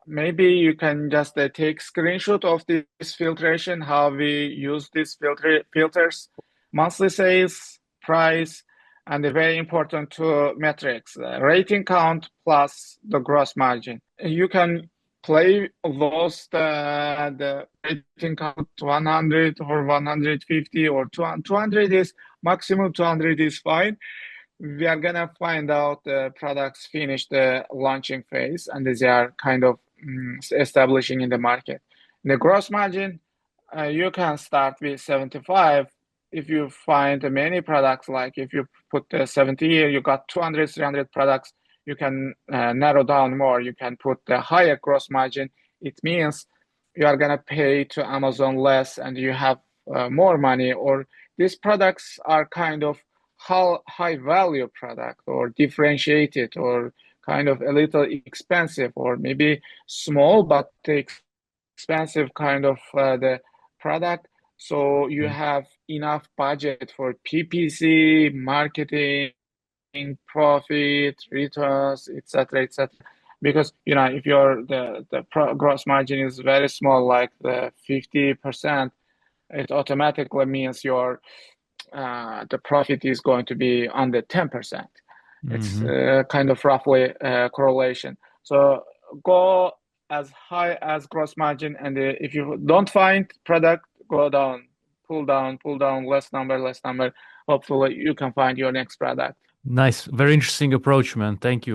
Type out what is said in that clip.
maybe you can just take screenshot of this filtration, how we use these filters, monthly sales, price, and the very important two metrics, rating count plus the gross margin. You can play those, the rating count 100 or 150 or 200 is maximum, 200 is fine. We are gonna find out the products finish the launching phase and they are kind of establishing in the market. The gross margin, you can start with 75. If you find many products, like if you put 70 here, you got 200, 300 products, you can narrow down more. You can put the higher gross margin. It means you are gonna pay to Amazon less and you have more money, or these products are kind of high value product or differentiated or kind of a little expensive or maybe small but expensive kind of the product. So you have enough budget for PPC, marketing, profit, returns, etc., etc. Because if your the gross margin is very small, like the 50%, it automatically means your the profit is going to be under 10%. It's kind of roughly correlation. So go as high as gross margin, and if you don't find product, go down, pull down, less number. Hopefully you can find your next product. Nice. Very interesting approach, man. Thank you.